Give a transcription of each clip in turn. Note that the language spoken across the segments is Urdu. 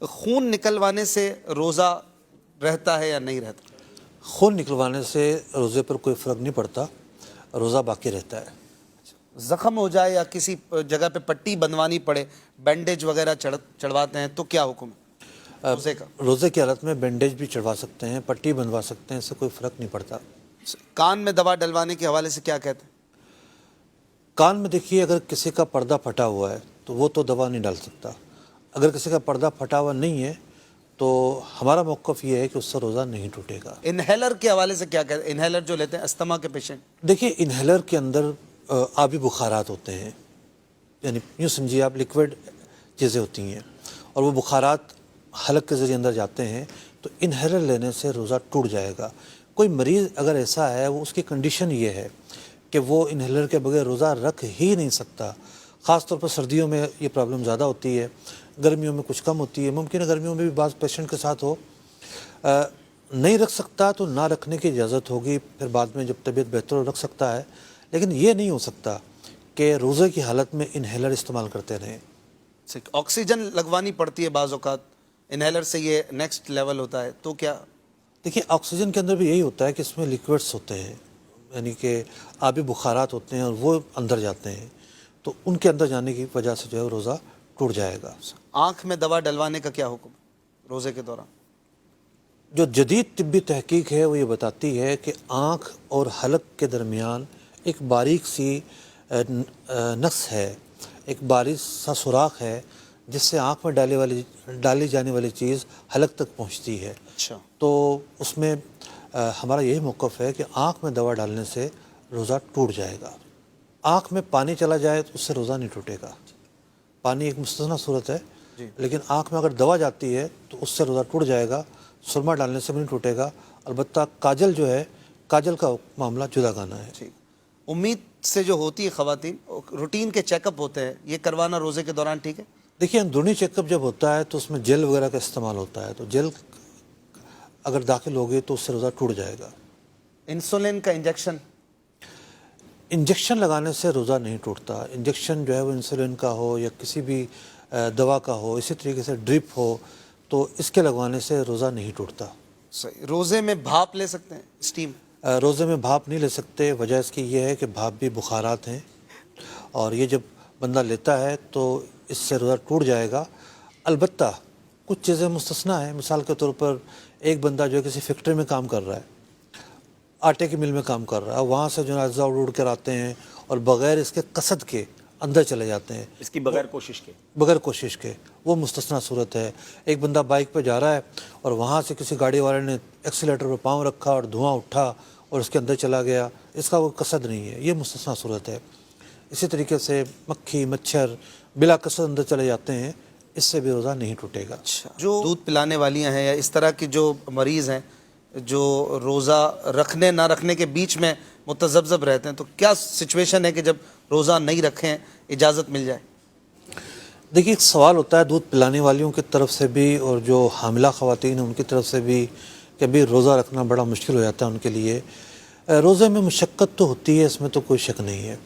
خون نکلوانے سے روزہ رہتا ہے یا نہیں رہتا؟ خون نکلوانے سے روزے پر کوئی فرق نہیں پڑتا، روزہ باقی رہتا ہے۔ زخم ہو جائے یا کسی جگہ پہ پٹی بندوانی پڑے، بینڈیج وغیرہ چڑھواتے ہیں تو کیا حکم ہے روزے کا؟ روزے کی حالت میں بینڈیج بھی چڑھوا سکتے ہیں، پٹی بنوا سکتے ہیں، اس سے کوئی فرق نہیں پڑتا۔ کان میں دوا ڈلوانے کے حوالے سے کیا کہتے ہیں؟ کان میں دیکھیے، اگر کسی کا پردہ پھٹا ہوا ہے تو وہ تو دوا نہیں ڈال سکتا۔ اگر کسی کا پردہ پھٹا ہوا نہیں ہے تو ہمارا موقف یہ ہے کہ اس سے روزہ نہیں ٹوٹے گا۔ انہیلر کے حوالے سے کیا کہتے ہیں؟ انہیلر جو لیتے ہیں استما کے پیشنٹ، دیکھیے، انہیلر کے اندر آبی بخارات ہوتے ہیں، یعنی یوں سمجھیے آپ لیکوڈ چیزیں ہوتی ہیں، اور وہ بخارات حلق کے ذریعے اندر جاتے ہیں، تو انہیلر لینے سے روزہ ٹوٹ جائے گا۔ کوئی مریض اگر ایسا ہے، وہ اس کی کنڈیشن یہ ہے کہ وہ انہیلر کے بغیر روزہ رکھ ہی نہیں سکتا۔ خاص طور پر سردیوں میں یہ پرابلم زیادہ ہوتی ہے، گرمیوں میں کچھ کم ہوتی ہے، ممکن ہے گرمیوں میں بھی بعض پیشنٹ کے ساتھ ہو۔ نہیں رکھ سکتا تو نہ رکھنے کی اجازت ہوگی، پھر بعد میں جب طبیعت بہتر ہو رکھ سکتا ہے، لیکن یہ نہیں ہو سکتا کہ روزے کی حالت میں انہیلر استعمال کرتے رہیں۔ آکسیجن لگوانی پڑتی ہے بعض اوقات، انہیلر سے یہ نیکسٹ لیول ہوتا ہے، تو کیا؟ دیکھیے، آکسیجن کے اندر بھی یہی ہوتا ہے کہ اس میں لیکوڈس ہوتے ہیں، یعنی کہ آبی بخارات ہوتے ہیں، اور وہ اندر جاتے ہیں، تو ان کے اندر جانے کی وجہ سے جو ہے روزہ ٹوٹ جائے گا۔ آنکھ میں دوا ڈلوانے کا کیا حکم ہے روزے کے دوران؟ جو جدید طبی تحقیق ہے وہ یہ بتاتی ہے کہ آنکھ اور حلق کے درمیان ایک باریک سی نس ہے، ایک باریک سا سوراخ ہے، جس سے آنکھ میں ڈالی جانے والی چیز حلق تک پہنچتی ہے۔ اچھا، تو اس میں ہمارا یہی موقف ہے کہ آنکھ میں دوا ڈالنے سے روزہ ٹوٹ جائے گا۔ آنکھ میں پانی چلا جائے تو اس سے روزہ نہیں ٹوٹے گا۔ پانی ایک مستثنیٰ صورت ہے، لیکن آنکھ میں اگر دوا جاتی ہے تو اس سے روزہ ٹوٹ جائے گا۔ سرما ڈالنے سے بھی نہیں ٹوٹے گا۔ البتہ کاجل جو ہے، کاجل کا معاملہ جدا گانا ہے۔ ٹھیک۔ امید سے جو ہوتی ہے خواتین، روٹین کے چیک اپ ہوتے ہیں، یہ کروانا روزے کے دوران ٹھیک ہے؟ دیکھیے، اندرونی چیک اپ جب ہوتا ہے تو اس میں جیل وغیرہ کا استعمال ہوتا ہے، تو جیل اگر داخل ہوگی تو اس سے روزہ ٹوٹ جائے گا۔ انسولین کا انجیکشن لگانے سے روزہ نہیں ٹوٹتا۔ انجیکشن جو ہے وہ انسولین کا ہو یا کسی بھی دوا کا ہو، اسی طریقے سے ڈرپ ہو، تو اس کے لگوانے سے روزہ نہیں ٹوٹتا۔ صحیح۔ روزے میں بھاپ لے سکتے ہیں، اسٹیم؟ روزے میں بھاپ نہیں لے سکتے، وجہ اس کی یہ ہے کہ بھاپ بھی بخارات ہیں، اور یہ جب بندہ لیتا ہے تو اس سے روزہ ٹوٹ جائے گا۔ البتہ کچھ چیزیں مستثنیٰ ہیں۔ مثال کے طور پر ایک بندہ جو ہے کسی فیکٹری میں کام کر رہا ہے، آٹے کی مل میں کام کر رہا ہے، وہاں سے جو ہے اجزاء اڑ کر آتے ہیں اور بغیر اس کے قصد کے اندر چلے جاتے ہیں، اس کی بغیر کوشش کے، وہ مستثنیٰ صورت ہے۔ ایک بندہ بائک پہ جا رہا ہے اور وہاں سے کسی گاڑی والے نے ایکسیلیٹر پہ پاؤں رکھا اور دھواں اٹھا اور اس کے اندر چلا گیا، اس کا کوئی قصد نہیں ہے، یہ مستثنیٰ صورت ہے۔ اسی طریقے سے مکھی مچھر بلا قصد اندر چلے جاتے ہیں، اس سے بھی روزہ نہیں ٹوٹے گا۔ جو دودھ پلانے والیاں ہیں یا اس طرح کے جو مریض ہیں جو روزہ رکھنے نہ رکھنے کے بیچ میں متذبذب رہتے ہیں، تو کیا سچویشن ہے کہ جب روزہ نہیں رکھیں اجازت مل جائے؟ دیکھیے، ایک سوال ہوتا ہے دودھ پلانے والیوں کی طرف سے بھی اور جو حاملہ خواتین ہیں ان کی طرف سے بھی کہ ابھی روزہ رکھنا بڑا مشکل ہو جاتا ہے ان کے لیے۔ روزے میں مشقت تو ہوتی ہے، اس میں تو کوئی شک نہیں ہے۔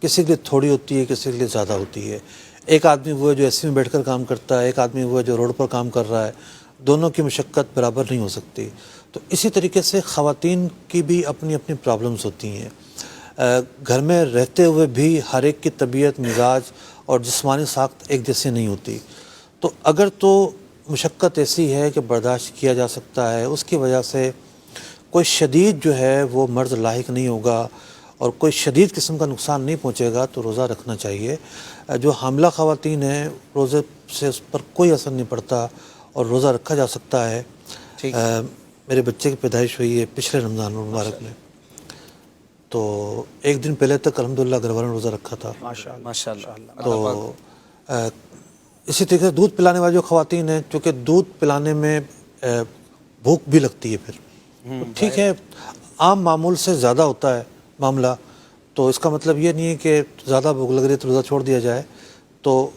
کسی کے لیے تھوڑی ہوتی ہے، کسی کے لیے زیادہ ہوتی ہے۔ ایک آدمی وہ ہے جو اے سی میں بیٹھ کر کام کرتا ہے، ایک آدمی وہ ہے جو روڈ پر کام کر رہا ہے، دونوں کی مشقت برابر نہیں ہو سکتی۔ تو اسی طریقے سے خواتین کی بھی اپنی اپنی پرابلمز ہوتی ہیں۔ گھر میں رہتے ہوئے بھی ہر ایک کی طبیعت، مزاج اور جسمانی ساخت ایک جیسی نہیں ہوتی، تو اگر تو مشقت ایسی ہے کہ برداشت کیا جا سکتا ہے، اس کی وجہ سے کوئی شدید جو ہے وہ مرض لاحق نہیں ہوگا اور کوئی شدید قسم کا نقصان نہیں پہنچے گا، تو روزہ رکھنا چاہیے۔ جو حاملہ خواتین ہیں، روزے سے اس پر کوئی اثر نہیں پڑتا اور روزہ رکھا جا سکتا ہے۔ میرے بچے کی پیدائش ہوئی ہے پچھلے رمضان المبارک میں، تو ایک دن پہلے تک الحمدللہ گھر والوں نے روزہ رکھا تھا۔ ماشاء اللہ۔ تو اسی طریقے سے دودھ پلانے والی جو خواتین ہیں، چونکہ دودھ پلانے میں بھوک بھی لگتی ہے، پھر ٹھیک ہے، عام معمول سے زیادہ ہوتا ہے معاملہ، تو اس کا مطلب یہ نہیں ہے کہ زیادہ بھوک لگ رہی ہے تو روزہ چھوڑ دیا جائے۔ تو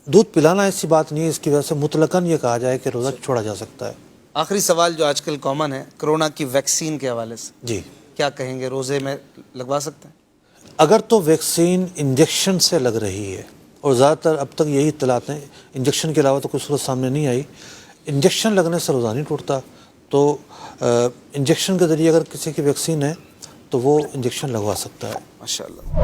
دودھ پلانا ایسی بات نہیں ہے، اس کی وجہ سے مطلقاً یہ کہا جائے کہ روزہ چھوڑا جا سکتا ہے۔ آخری سوال جو آج کل کامن ہے، کرونا کی ویکسین کے حوالے سے جی، کیا کہیں گے؟ روزے میں لگوا سکتے ہیں؟ اگر تو ویکسین انجیکشن سے لگ رہی ہے اور زیادہ تر اب تک یہی اطلاعات ہیں، انجیکشن کے علاوہ تو کوئی صورت سامنے نہیں آئی۔ انجیکشن لگنے سے روزہ نہیں ٹوٹتا، تو انجیکشن کے ذریعے اگر کسی کی ویکسین ہے تو وہ انجیکشن لگوا سکتا ہے۔ ماشاء اللہ۔